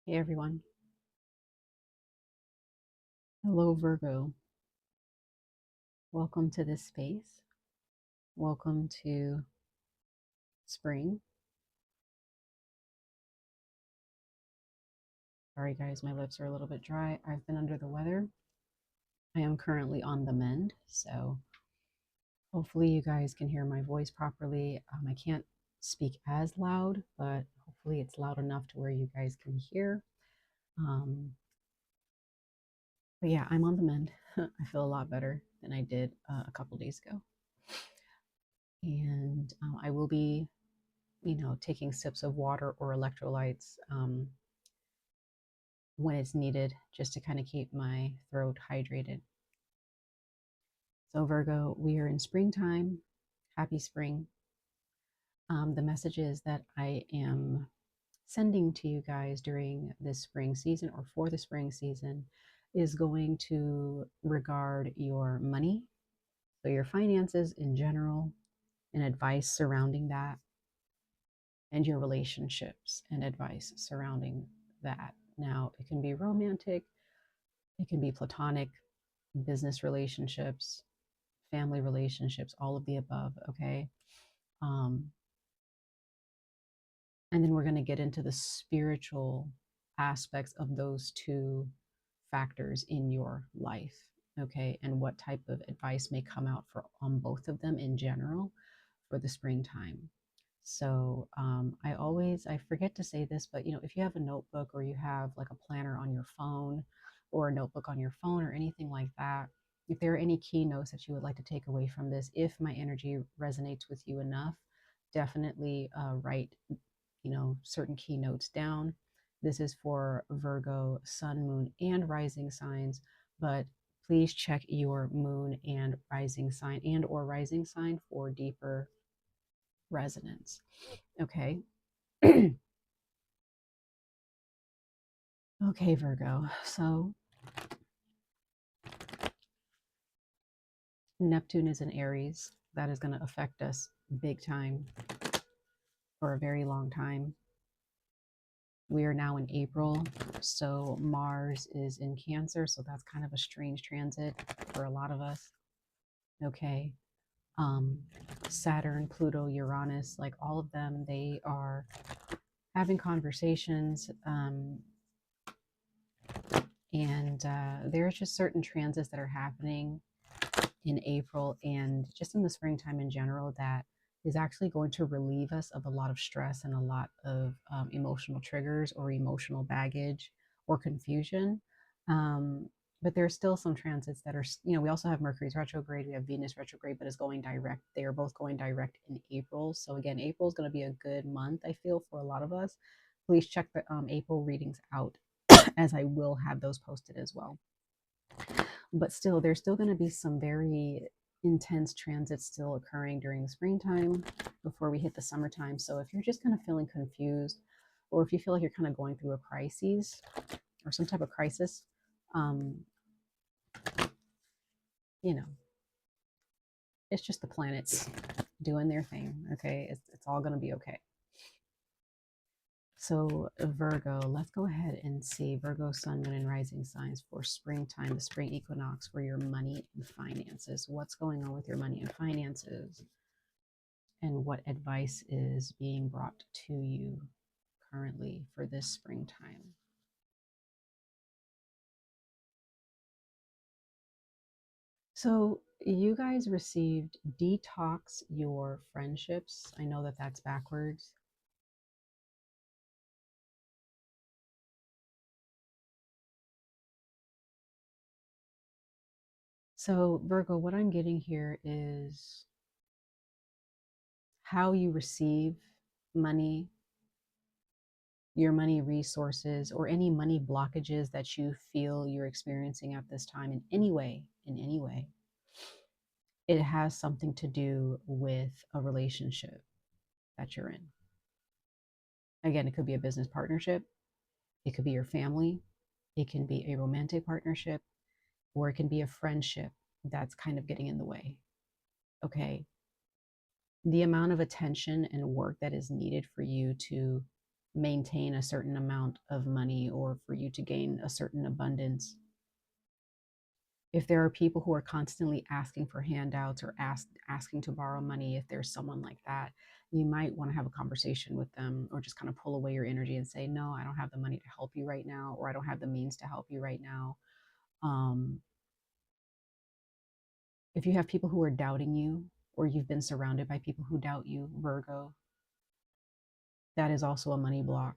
Hey everyone. Hello, Virgo. Welcome to this space. Welcome to spring. Sorry, guys, my lips are a little bit dry. I've been under the weather. I am currently on the mend, so hopefully you guys can hear my voice properly. I can't speak as loud, but hopefully it's loud enough to where you guys can hear. Um, but yeah, I'm on the mend. I feel a lot better than I did a couple days ago. And I will be taking sips of water or electrolytes when it's needed, just to kind of keep my throat hydrated. So, Virgo, we are in springtime. Happy spring. The messages that I am sending to you guys during this spring season or for the spring season is going to regard your money, so your finances in general, and advice surrounding that, and your relationships and advice surrounding that. Now, it can be romantic, it can be platonic, business relationships, family relationships, all of the above, okay? Um, and then we're going to get into the spiritual aspects of those two factors in your life, okay? And what type of advice may come out for on both of them in general for the springtime. So I forget to say this, but if you have a notebook or you have like a planner on your phone or a notebook on your phone or anything like that, if there are any keynotes that you would like to take away from this, if my energy resonates with you enough, definitely write, certain keynotes down. This is for Virgo, sun, moon, and rising signs, but please check your moon and rising sign for deeper resonance. Okay. Okay, Virgo. So Neptune is in Aries. That is going to affect us big time for a very long time. We are now in April. So Mars is in Cancer. So that's kind of a strange transit for a lot of us. Okay. Saturn, Pluto, Uranus, like all of them, they are having conversations. And there's just certain transits that are happening in April and just in the springtime in general that is actually going to relieve us of a lot of stress and a lot of emotional triggers or emotional baggage or confusion. But there's still some transits that are, we also have Mercury's retrograde, we have Venus retrograde, but it's going direct. They are both going direct in April. So again, April is going to be a good month, I feel, for a lot of us. Please check the April readings out as I will have those posted as well. But still, there's still going to be some very intense transits still occurring during the springtime before we hit the summertime. So if you're just kind of feeling confused, or if you feel like you're kind of going through a crisis or some type of crisis, um, you know, it's just the planets doing their thing. Okay, it's all going to be okay. So Virgo, let's go ahead and see Virgo, sun, moon, and rising signs for springtime, the spring equinox, for your money and finances. What's going on with your money and finances? And what advice is being brought to you currently for this springtime? So you guys received detox your friendships. I know that that's backwards. So Virgo, what I'm getting here is how you receive money, your money resources, or any money blockages that you feel you're experiencing at this time in any way, it has something to do with a relationship that you're in. Again, it could be a business partnership, it could be your family, it can be a romantic partnership, or it can be a friendship that's kind of getting in the way. Okay. The amount of attention and work that is needed for you to maintain a certain amount of money or for you to gain a certain abundance. If there are people who are constantly asking for handouts or asking to borrow money, if there's someone like that, you might want to have a conversation with them or just kind of pull away your energy and say, no, I don't have the money to help you right now, or I don't have the means to help you right now. Um, if you have people who are doubting you, or you've been surrounded by people who doubt you, Virgo, that is also a money block,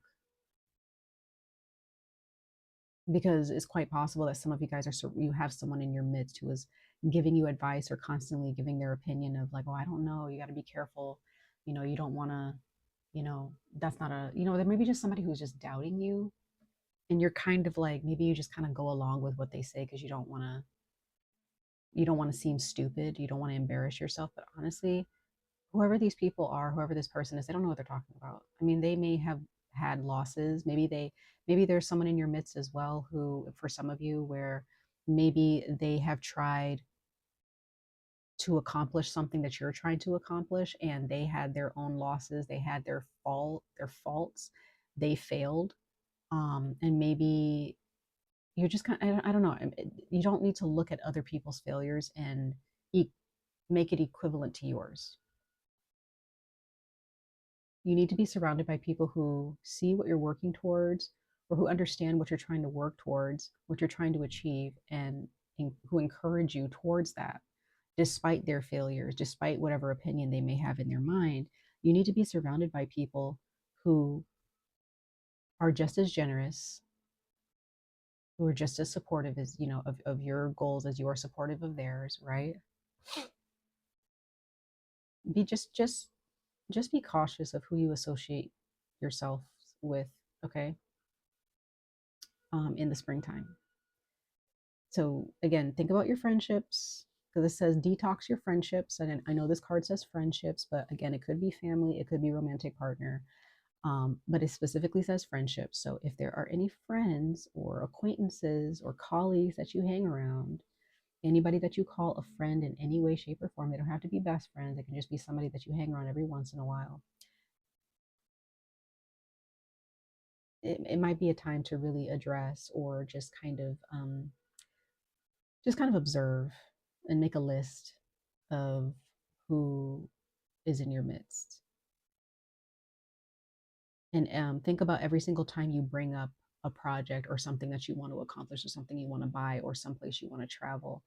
because it's quite possible that some of you guys you have someone in your midst who is giving you advice or constantly giving their opinion of like, oh, I don't know, you got to be careful, you don't want to, that's not a, there may be just somebody who's just doubting you, and you're kind of like, maybe you just kind of go along with what they say because you don't want to seem stupid, you don't want to embarrass yourself, but honestly, whoever these people are, whoever this person is, they don't know what they're talking about. I mean, they may have had losses. Maybe there's someone in your midst as well who, for some of you, where maybe they have tried to accomplish something that you're trying to accomplish, and they had their own losses. They had their faults. They failed. And maybe you're just kind of, I don't know. You don't need to look at other people's failures and make it equivalent to yours. You need to be surrounded by people who see what you're working towards, or who understand what you're trying to work towards, what you're trying to achieve, and who encourage you towards that, despite their failures, despite whatever opinion they may have in their mind. You need to be surrounded by people who are just as generous, who are just as supportive as, of your goals as you are supportive of theirs, right? Be just be cautious of who you associate yourself with, okay? In the springtime. So again, think about your friendships, because it says detox your friendships. And I know this card says friendships, but again, it could be family, it could be romantic partner. But it specifically says friendships. So if there are any friends or acquaintances or colleagues that you hang around, anybody that you call a friend in any way, shape, or form, they don't have to be best friends. It can just be somebody that you hang around every once in a while. It might be a time to really address, or just kind of observe and make a list of who is in your midst. And think about every single time you bring up a project or something that you want to accomplish or something you want to buy or someplace you want to travel.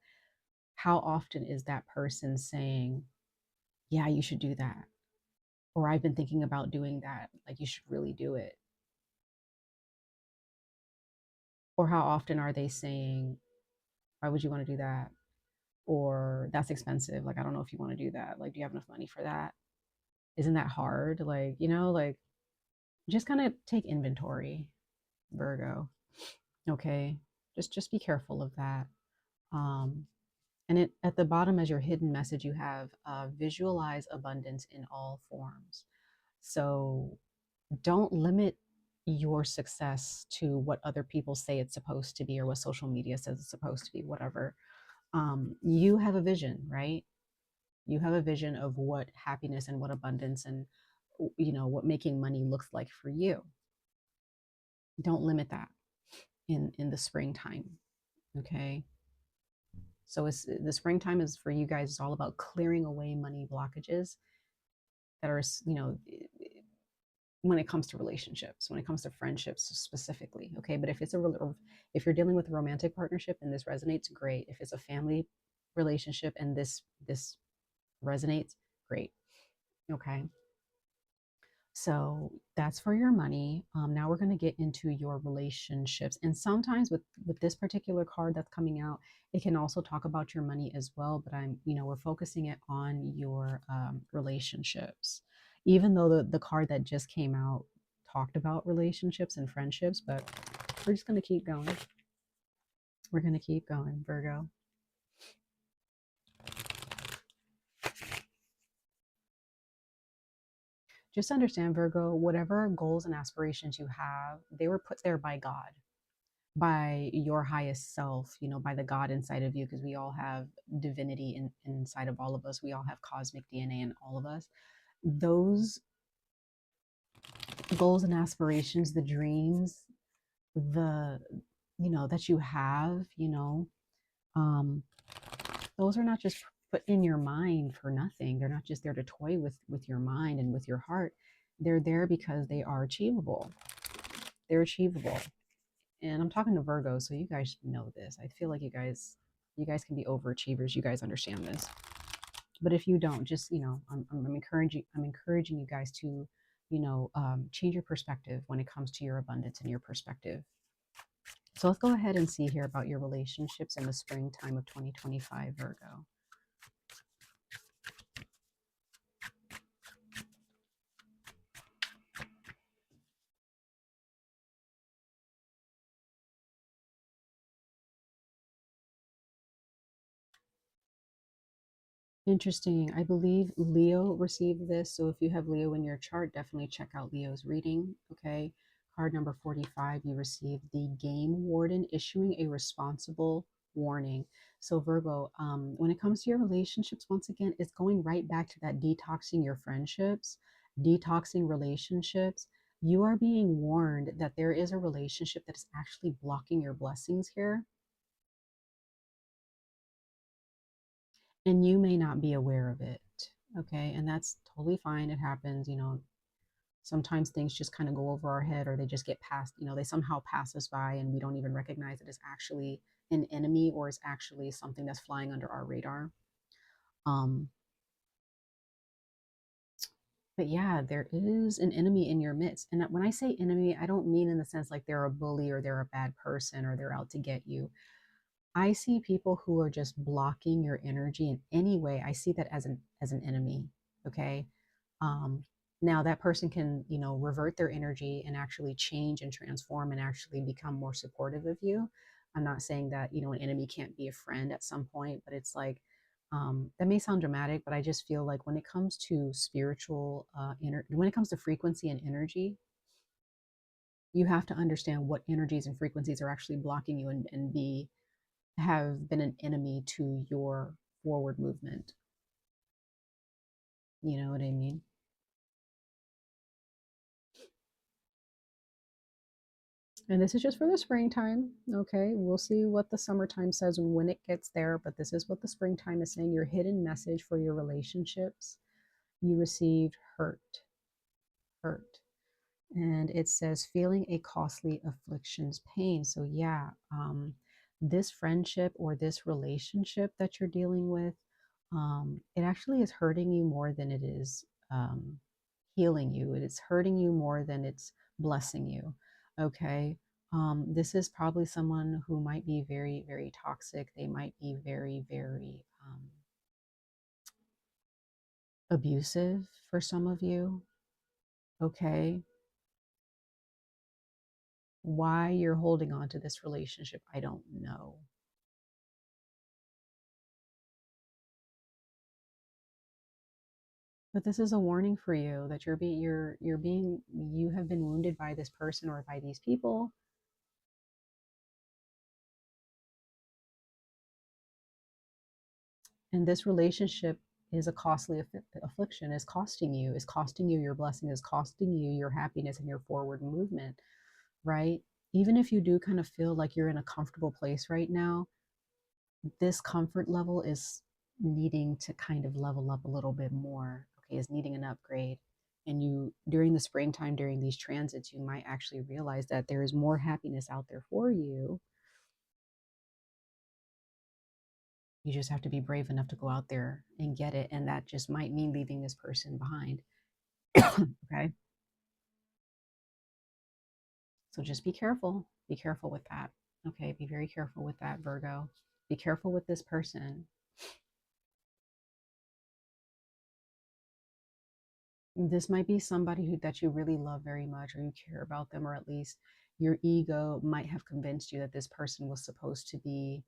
How often is that person saying, yeah, you should do that? Or I've been thinking about doing that. Like, you should really do it. Or how often are they saying, why would you want to do that? Or that's expensive. Like, I don't know if you want to do that. Like, do you have enough money for that? Isn't that hard? Like, like just kind of take inventory, Virgo. Okay. Just be careful of that. Um, and at the bottom as your hidden message, you have visualize abundance in all forms. So don't limit your success to what other people say it's supposed to be, or what social media says it's supposed to be, whatever. You have a vision, right? You have a vision of what happiness and what abundance and what making money looks like for you. Don't limit that in the springtime. Okay. So the springtime is for you guys. It's all about clearing away money blockages that are, when it comes to relationships, when it comes to friendships specifically. Okay. But if you're dealing with a romantic partnership and this resonates, great. If it's a family relationship and this resonates, great. Okay. So that's for your money. Now we're going to get into your relationships. And sometimes with this particular card that's coming out, it can also talk about your money as well. But we're focusing it on your relationships, even though the card that just came out talked about relationships and friendships. But we're just going to keep going. We're going to keep going, Virgo. Just understand, Virgo, whatever goals and aspirations you have, they were put there by God, by your highest self, by the God inside of you, because we all have divinity inside of all of us. We all have cosmic DNA in all of us. Those goals and aspirations, the dreams, the, that you have, um, those are not just put in your mind for nothing. They're not just there to toy with your mind and with your heart. They're there because they are achievable. They're achievable. And I'm talking to Virgo, so you guys know this. I feel like you guys can be overachievers. You guys understand this. But if you don't, just, I'm encouraging you guys to, change your perspective when it comes to your abundance and your perspective. So let's go ahead and see here about your relationships in the springtime of 2025, Virgo. Interesting. I believe Leo received this. So if you have Leo in your chart, definitely check out Leo's reading. Okay. Card number 45, you received the Game Warden issuing a responsible warning. So Virgo, when it comes to your relationships, once again, it's going right back to that detoxing your friendships, detoxing relationships. You are being warned that there is a relationship that is actually blocking your blessings here. And you may not be aware of it. Okay. And that's totally fine. It happens. Sometimes things just kind of go over our head, or they just get passed, they somehow pass us by and we don't even recognize it as actually an enemy, or is actually something that's flying under our radar. Um, but yeah, there is an enemy in your midst. And when I say enemy, I don't mean in the sense like they're a bully or they're a bad person or they're out to get you. I see people who are just blocking your energy in any way. I see that as an enemy. Okay. Um, Now that person can, revert their energy and actually change and transform and actually become more supportive of you. I'm not saying that, an enemy can't be a friend at some point, but it's like, that may sound dramatic, but I just feel like when it comes to spiritual, when it comes to frequency and energy, you have to understand what energies and frequencies are actually blocking you, and have been an enemy to your forward movement. You know what I mean? And this is just for the springtime. Okay. We'll see what the summertime says when it gets there. But this is what the springtime is saying. Your hidden message for your relationships. You received hurt, hurt. And it says feeling a costly affliction's pain. So, yeah, this friendship or this relationship that you're dealing with, it actually is hurting you more than it is healing you. It is hurting you more than it's blessing you. Okay. This is probably someone who might be very, very toxic. They might be very, very abusive for some of you. Okay. Why you're holding on to this relationship, I don't know. But this is a warning for you that you have been wounded by this person or by these people. And this relationship is a costly affliction, is costing you your blessing, is costing you your happiness and your forward movement, right? Even if you do kind of feel like you're in a comfortable place right now, this comfort level is needing to kind of level up a little bit more. Okay, is needing an upgrade. And you, during the springtime, during these transits, you might actually realize that there is more happiness out there for you. You just have to be brave enough to go out there and get it. And that just might mean leaving this person behind. Okay. So just be careful. Be careful with that. Okay. Be very careful with that, Virgo. Be careful with this person. This might be somebody that you really love very much, or you care about them, or at least your ego might have convinced you that this person was supposed to be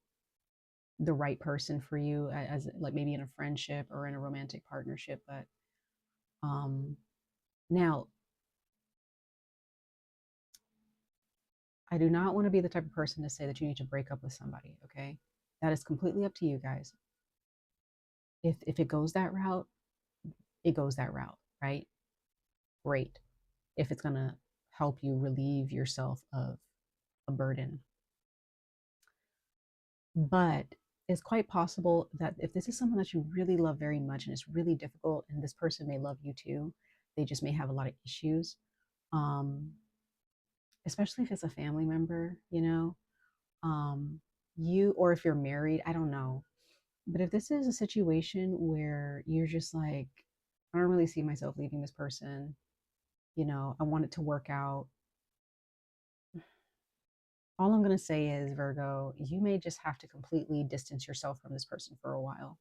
the right person for you, as like maybe in a friendship or in a romantic partnership. But um now, I do not want to be the type of person to say that you need to break up with somebody. Okay, that is completely up to you guys. If it goes that route, it goes that route, right? Great. if it's going to help you relieve yourself of a burden. But it's quite possible that if this is someone that you really love very much and it's really difficult, and this person may love you too, they just may have a lot of issues, um, especially if it's a family member, you, or if you're married, I don't know. But if this is a situation where you're just like, I don't really see myself leaving this person, I want it to work out. All I'm going to say is, Virgo, you may just have to completely distance yourself from this person for a while.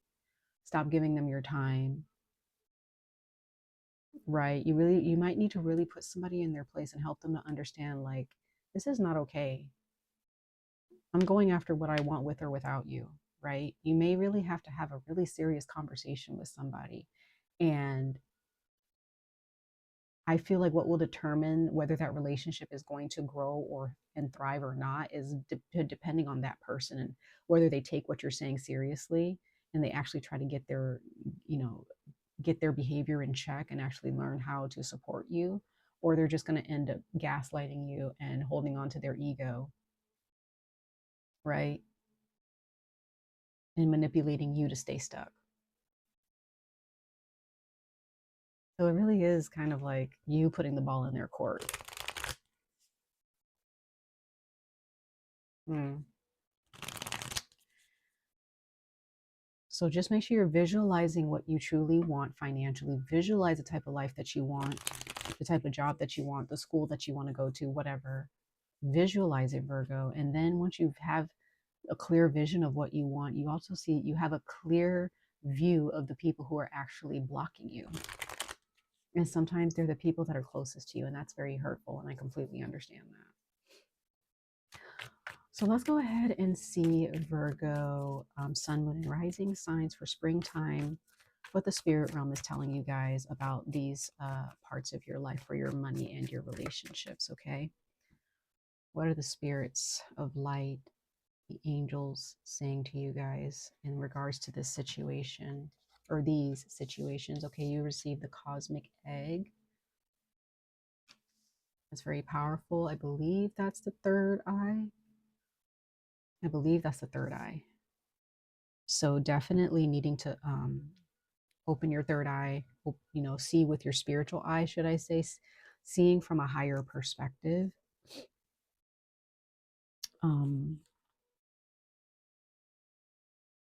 Stop giving them your time, right? You might need to really put somebody in their place and help them to understand, like, this is not okay. I'm going after what I want with or without you, right? You may really have to have a really serious conversation with somebody. And I feel like what will determine whether that relationship is going to grow or and thrive or not is depending on that person, and whether they take what you're saying seriously and they actually try to you know, get their behavior in check and actually learn how to support you, or they're just going to end up gaslighting you and holding on to their ego, right? And manipulating you to stay stuck. So it really is kind of like you putting the ball in their court. Mm. So just make sure you're visualizing what you truly want financially. Visualize the type of life that you want, the type of job that you want, the school that you want to go to, whatever. Visualize it, Virgo. And then once you have a clear vision of what you want, you also see you have a clear view of the people who are actually blocking you. And sometimes they're the people that are closest to you, and that's very hurtful. And I completely understand that. So let's go ahead and see, Virgo, sun, moon, and rising signs for springtime, what the spirit realm is telling you guys about these parts of your life for your money and your relationships, okay? What are the spirits of light, the angels, saying to you guys in regards to this situation or these situations? Okay, you received the cosmic egg. That's very powerful. I believe that's the third eye. I believe that's the third eye. So definitely needing to open your third eye, see with your spiritual eye, should I say, seeing from a higher perspective. Um,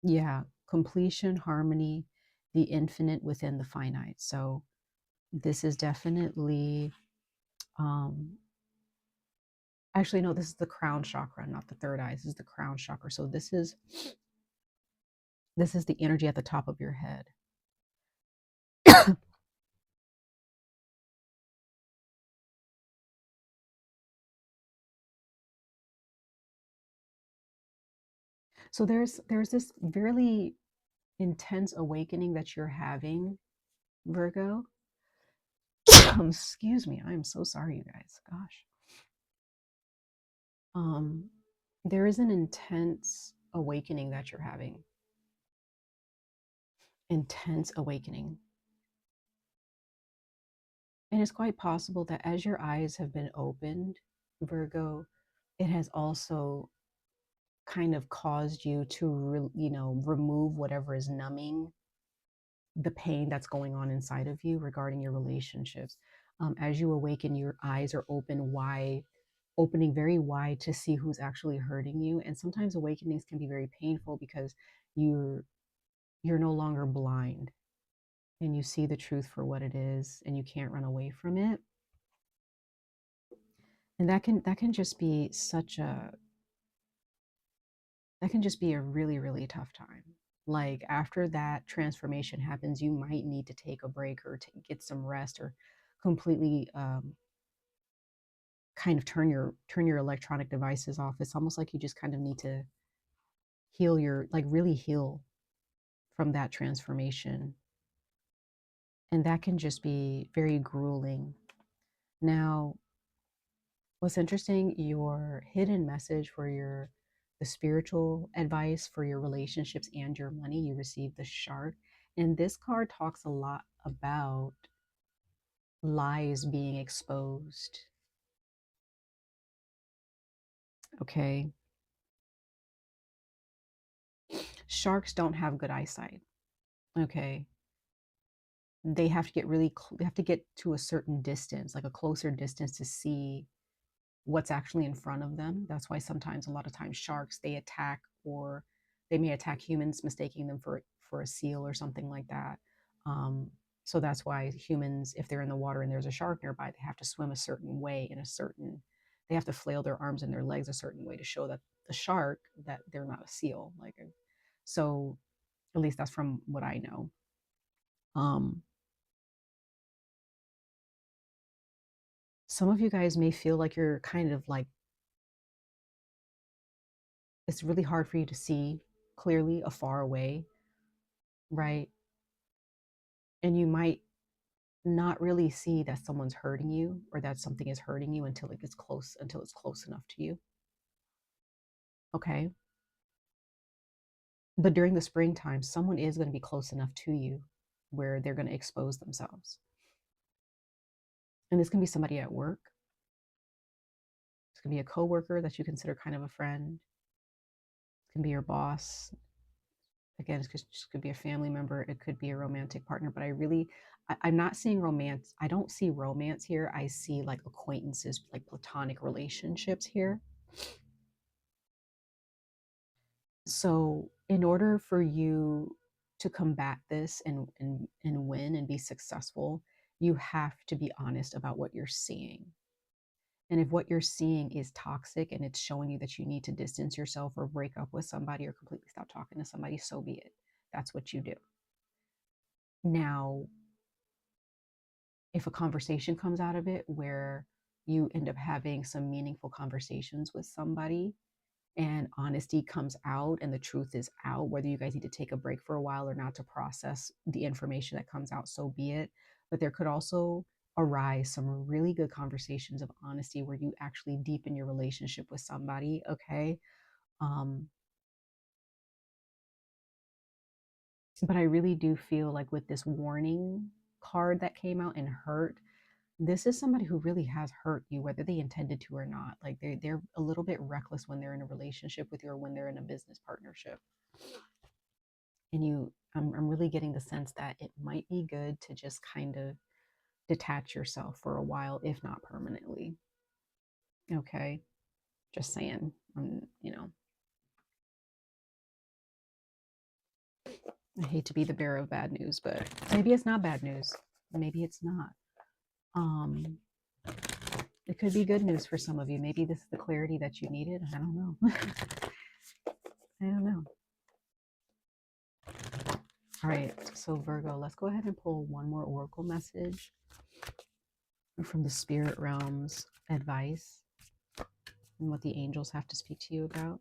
yeah, completion, harmony, the infinite within the finite. So this is definitely, actually, no, this is the crown chakra, not the third eye. This is the crown chakra. So this is the energy at the top of your head. So there's this really intense awakening that you're having, Virgo. Excuse me, I am so sorry, you guys. Gosh. Um, there is an intense awakening that you're having. Intense awakening. And it's quite possible that as your eyes have been opened, Virgo, it has also kind of caused you to remove whatever is numbing the pain that's going on inside of you regarding your relationships. As you awaken, your eyes are open wide, opening very wide to see who's actually hurting you. And sometimes awakenings can be very painful because you're you're no longer blind, and you see the truth for what it is, and you can't run away from it. And that can just be a really, really tough time. Like after that transformation happens, you might need to take a break or to get some rest, or completely kind of turn your electronic devices off. It's almost like you just kind of need to really heal from that transformation. And that can just be very grueling. Now, what's interesting, your hidden message for the spiritual advice for your relationships and your money, you received the shark. And this card talks a lot about lies being exposed. Okay. Sharks don't have good eyesight. Okay. They have to get they have to get to a certain distance, like a closer distance, to see what's actually in front of them. That's why sometimes, a lot of times, sharks, they attack, or they may attack humans, mistaking them for a seal or something like that. Um, so that's why humans, if they're in the water and there's a shark nearby, they have to swim a certain way, they have to flail their arms and their legs a certain way to show that the shark that they're not a seal. So at least that's from what I know. Um, some of you guys may feel like you're kind of like, it's really hard for you to see clearly afar away, right? And you might not really see that someone's hurting you, or that something is hurting you, until it's close enough to you. Okay. But during the springtime, someone is going to be close enough to you where they're going to expose themselves. And this can be somebody at work. It's going to be a coworker that you consider kind of a friend. It can be your boss. Again, it just could be a family member. It could be a romantic partner. But I'm not seeing romance. I don't see romance here. I see like acquaintances, like platonic relationships here. So in order for you to combat this and win and be successful, you have to be honest about what you're seeing. And if what you're seeing is toxic and it's showing you that you need to distance yourself or break up with somebody or completely stop talking to somebody, so be it. That's what you do. Now, if a conversation comes out of it where you end up having some meaningful conversations with somebody, and honesty comes out and the truth is out, whether you guys need to take a break for a while or not to process the information that comes out, so be it. But there could also arise some really good conversations of honesty where you actually deepen your relationship with somebody. Okay. um but I really do feel like, with this warning card that came out and hurt, this is somebody who really has hurt you, whether they intended to or not. Like, they're a little bit reckless when they're in a relationship with you, or when they're in a business partnership. And I'm really getting the sense that it might be good to just kind of detach yourself for a while, if not permanently. Okay. Just saying. I hate to be the bearer of bad news, but maybe it's not bad news. Maybe it's not. Um, it could be good news for some of you. Maybe this is the clarity that you needed. I don't know. I don't know. All right. So, Virgo, let's go ahead and pull one more oracle message from the spirit realm's advice and what the angels have to speak to you about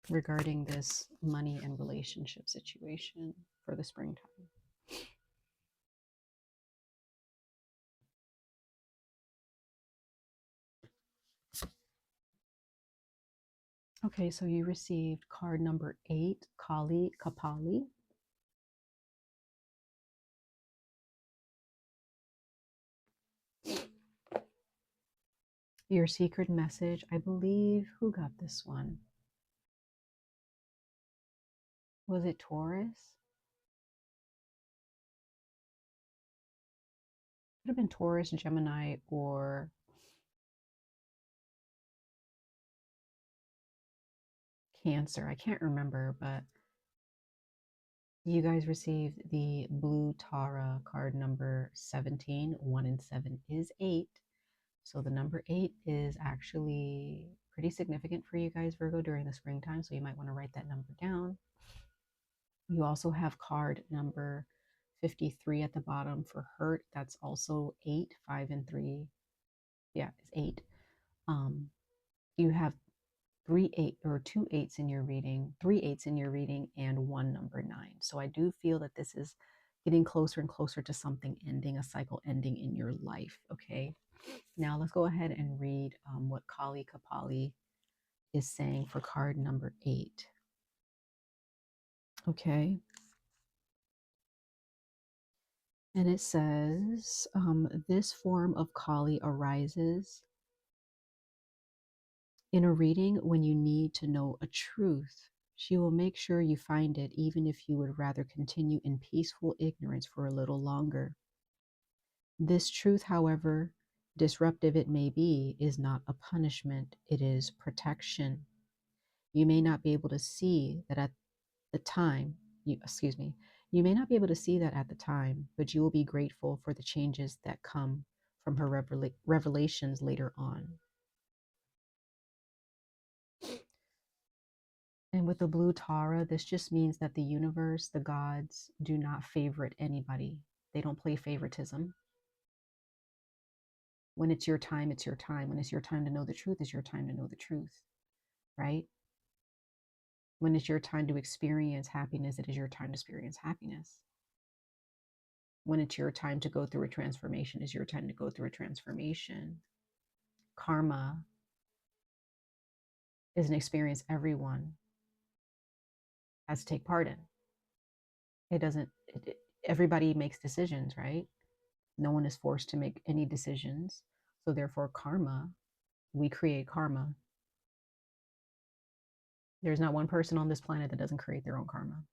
regarding this money and relationship situation for the springtime. Okay, so you received card number 8, 𝑍�🋼🍼🍼. Your secret message, I believe, who got this one? Was it Taurus? Could have been Taurus, Gemini, or Cancer. I can't remember, but you guys received the blue Tara card number 17. 1 and 7 is 8. So the number 8 is actually pretty significant for you guys, Virgo, during the springtime. So you might want to write that number down. You also have card number 53 at the bottom for hurt. That's also 8, 5, and 3. Yeah, it's 8. You have 2 8s in your reading, 3 8s in your reading, and 1 number 9. So I do feel that this is getting closer and closer to something ending, a cycle ending in your life. Okay. Now let's go ahead and read what 𝑍�🋼🍼🍼 is saying for card number 8. Okay. And it says, this form of Kali arises in a reading when you need to know a truth. She will make sure you find it, even if you would rather continue in peaceful ignorance for a little longer. This truth, however disruptive it may be, is not a punishment, it is protection. You may not be able to see that at the time, you may not be able to see that at the time, but you will be grateful for the changes that come from her revelations later on. And with the blue Tara, this just means that the universe, the gods, do not favorite anybody. They don't play favoritism. When it's your time, it's your time. When it's your time to know the truth, it's your time to know the truth, right? When it's your time to experience happiness, it is your time to experience happiness. When it's your time to go through a transformation, it's your time to go through a transformation. Karma is an experience everyone has to take part in. It doesn't, everybody makes decisions, right? No one is forced to make any decisions. So therefore, karma, we create karma. There's not one person on this planet that doesn't create their own karma.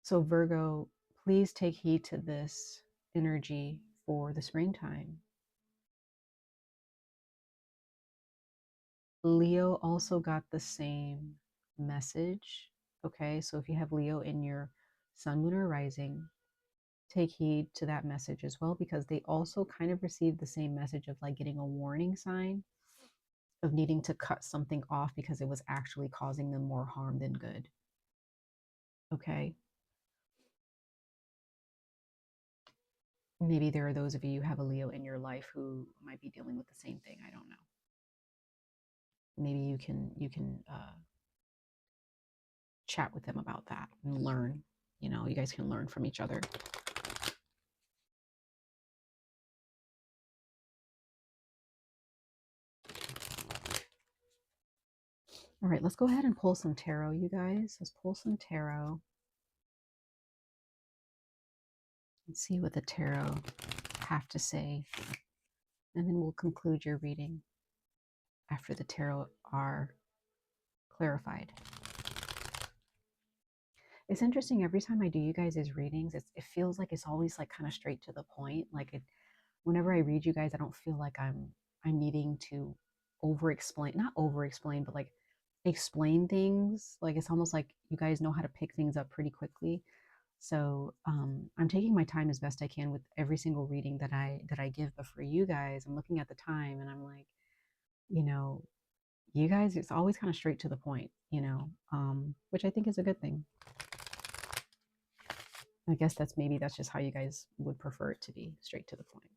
So Virgo, please take heed to this energy for the springtime. Leo also got the same message. Okay, so if you have Leo in your sun, moon, or rising, take heed to that message as well, because they also kind of received the same message of like getting a warning sign of needing to cut something off because it was actually causing them more harm than good. Okay. Maybe there are those of you who have a Leo in your life who might be dealing with the same thing. I don't know. Maybe you can chat with them about that and learn. You know, you guys can learn from each other. All right, let's go ahead and pull some tarot, you guys. Let's pull some tarot and see what the tarot have to say. And then we'll conclude your reading after the tarot are clarified. It's interesting, every time I do you guys' readings, it feels like it's always like kind of straight to the point. Like whenever I read you guys, I don't feel like I'm needing to not over explain, but like explain things. Like it's almost like you guys know how to pick things up pretty quickly. So I'm taking my time as best I can with every single reading that I give. But for you guys, I'm looking at the time and I'm like, you know, you guys, it's always kind of straight to the point, which I think is a good thing. I guess that's just how you guys would prefer it to be, straight to the point.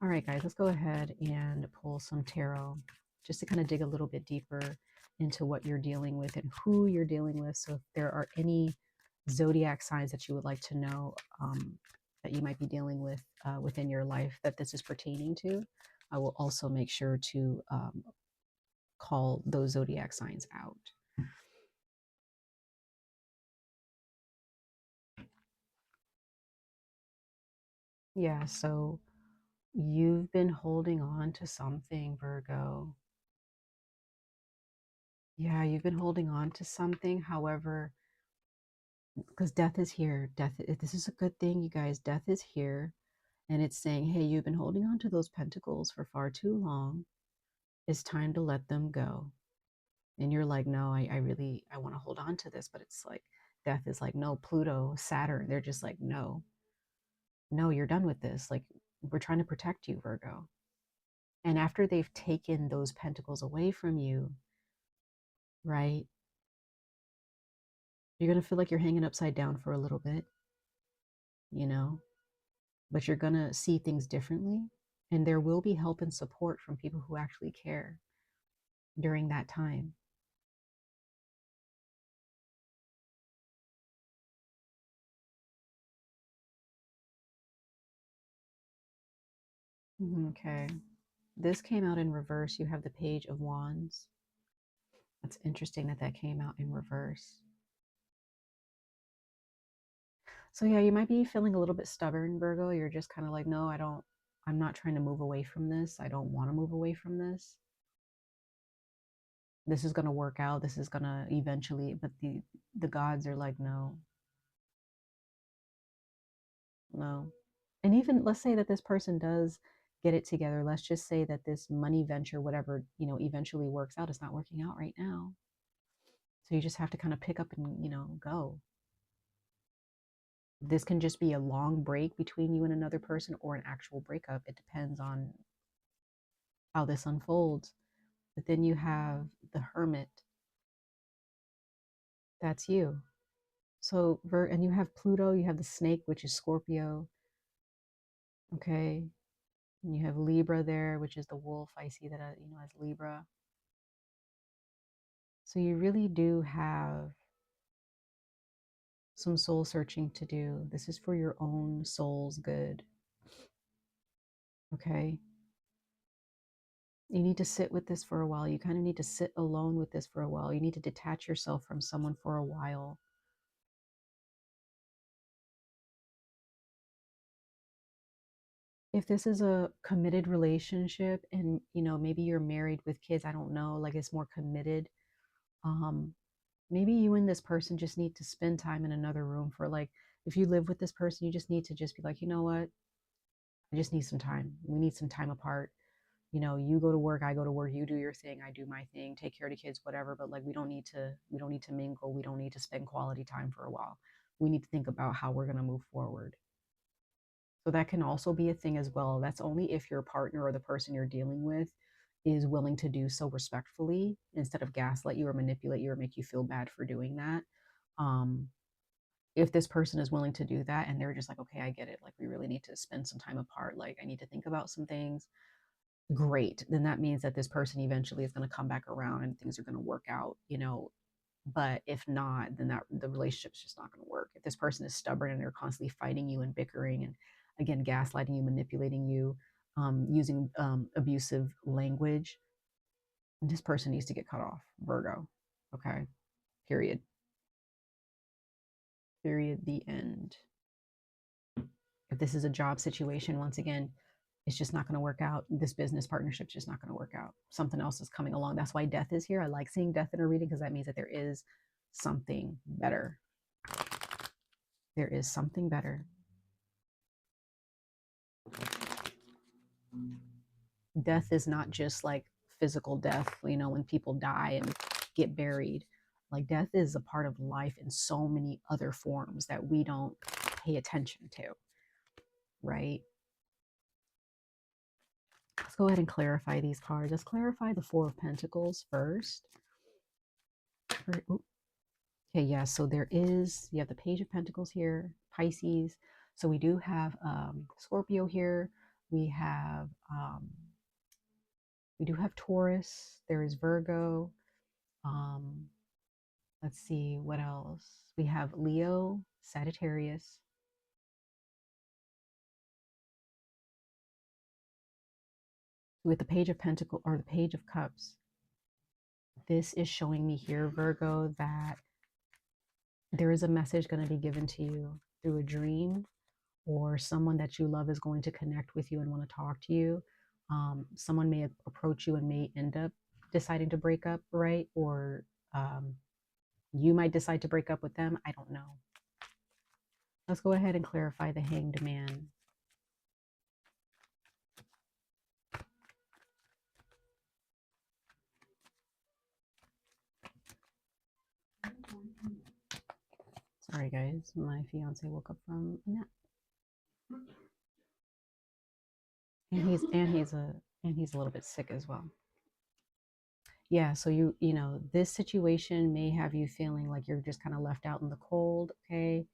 All right, guys, let's go ahead and pull some tarot just to kind of dig a little bit deeper into what you're dealing with and who you're dealing with. So if there are any zodiac signs that you would like to know that you might be dealing with within your life that this is pertaining to, I will also make sure to call those zodiac signs out. Yeah, so you've been holding on to something, Virgo. Yeah, you've been holding on to something. However, because death is here. This is a good thing, you guys. Death is here. And it's saying, hey, you've been holding on to those pentacles for far too long. It's time to let them go. And you're like, no, I want to hold on to this. But it's like, death is like, no, Pluto, Saturn. They're just like, no, you're done with this. Like, we're trying to protect you, Virgo. And after they've taken those pentacles away from you, right? You're going to feel like you're hanging upside down for a little bit, but you're going to see things differently. And there will be help and support from people who actually care during that time. Okay. This came out in reverse. You have the Page of Wands. That's interesting that came out in reverse. So yeah, you might be feeling a little bit stubborn, Virgo. You're just kind of like, no, I'm not trying to move away from this. I don't want to move away from this. This is going to work out. This is going to eventually, but the gods are like, no, no. And even let's say that this person does get it together. Let's just say that this money venture, whatever, eventually works out. It's not working out right now. So you just have to kind of pick up and, go. This can just be a long break between you and another person or an actual breakup. It depends on how this unfolds. But then you have the Hermit. That's you. So, and you have Pluto, you have the snake, which is Scorpio. Okay. And you have Libra there, which is the wolf. I see that, as Libra. So you really do have some soul searching to do. This is for your own soul's good. Okay. You need to sit with this for a while. You kind of need to sit alone with this for a while. You need to detach yourself from someone for a while. If this is a committed relationship and, maybe you're married with kids, I don't know, like it's more committed. Maybe you and this person just need to spend time in another room for like, if you live with this person, you just need to just be like, you know what? I just need some time. We need some time apart. You go to work, I go to work, you do your thing, I do my thing, take care of the kids, whatever. But like, we don't need to mingle. We don't need to spend quality time for a while. We need to think about how we're going to move forward. So that can also be a thing as well. That's only if your partner or the person you're dealing with is willing to do so respectfully instead of gaslight you or manipulate you or make you feel bad for doing that. Um, if this person is willing to do that and they're just like, okay, I get it. Like, we really need to spend some time apart. Like, I need to think about some things. Great. Then that means that this person eventually is going to come back around and things are going to work out. But if not, then that the relationship's just not going to work. If this person is stubborn and they're constantly fighting you and bickering and again gaslighting you, manipulating you, using abusive language, this person needs to get cut off. Virgo. Okay. Period. Period. The end. If this is a job situation, once again, it's just not going to work out. This business partnership's just not going to work out. Something else is coming along. That's why death is here. I like seeing death in a reading because that means that there is something better. There is something better. Death is not just like physical death, when people die and get buried. Like, death is a part of life in so many other forms that we don't pay attention to, right? Let's go ahead and clarify these cards. Let's clarify the Four of Pentacles first. Okay, yeah, so you have the Page of Pentacles here, Pisces. So we do have Scorpio here. We do have Taurus. There is Virgo. Let's see what else. We have Leo, Sagittarius. With the Page of Pentacles or the Page of Cups, this is showing me here, Virgo, that there is a message going to be given to you through a dream, or someone that you love is going to connect with you and want to talk to you. Someone may approach you and may end up deciding to break up, right? Or you might decide to break up with them. I don't know. Let's go ahead and clarify the Hanged Man. Sorry, guys. My fiance woke up from a nap. And he's a little bit sick as well. Yeah, so this situation may have you feeling like you're just kind of left out in the cold, okay?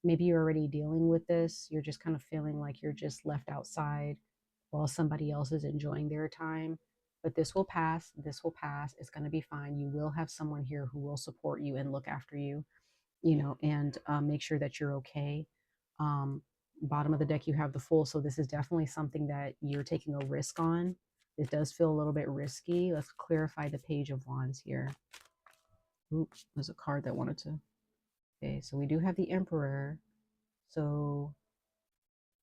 Maybe you're already dealing with this. You're just kind of feeling like you're just left outside while somebody else is enjoying their time. But this will pass. This will pass. It's going to be fine. You will have someone here who will support you and look after you, and make sure that you're okay. Bottom of the deck, you have the Fool. So this is definitely something that you're taking a risk on. It does feel a little bit risky. Let's clarify the Page of Wands here. Oops, there's a card that wanted to. Okay, so we do have the Emperor. So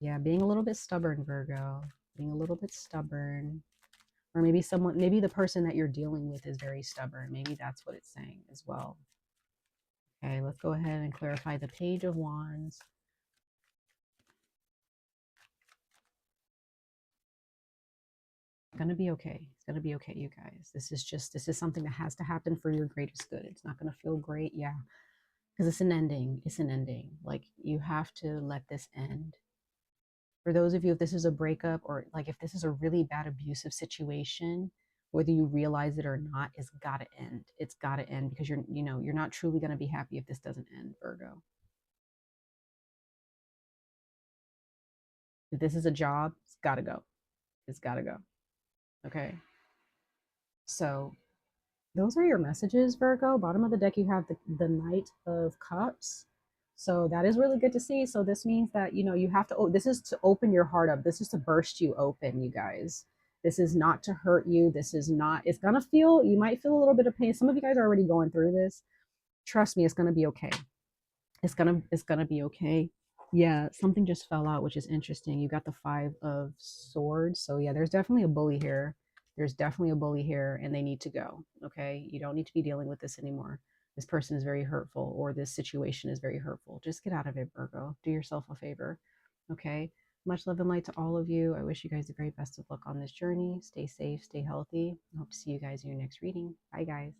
yeah, being a little bit stubborn, Virgo, being a little bit stubborn. Or maybe someone, maybe the person that you're dealing with is very stubborn. Maybe that's what it's saying as well. Okay, let's go ahead and clarify the Page of Wands. It's gonna be okay. It's gonna be okay, you guys. This is something that has to happen for your greatest good. It's not gonna feel great, yeah, because it's an ending. It's an ending. Like, you have to let this end. For those of you, if this is a breakup, or like if this is a really bad abusive situation, whether you realize it or not, it's got to end. It's got to end, because you're not truly going to be happy if this doesn't end, Virgo. If this is a job, it's got to go. It's got to go. Okay. So those are your messages, Virgo. Bottom of the deck, you have the Knight of Cups. So that is really good to see. So this means that, you have to, this is to open your heart up. This is to burst you open, you guys. This is not to hurt you. This is not, it's going to feel, you might feel a little bit of pain. Some of you guys are already going through this. Trust me, it's going to be okay. It's gonna be okay. Yeah, something just fell out, which is interesting. You got the Five of Swords. So yeah, there's definitely a bully here. There's definitely a bully here, and they need to go. Okay. You don't need to be dealing with this anymore. This person is very hurtful, or this situation is very hurtful. Just get out of it, Virgo. Do yourself a favor. Okay. Much love and light to all of you. I wish you guys the very best of luck on this journey. Stay safe, stay healthy. I hope to see you guys in your next reading. Bye, guys.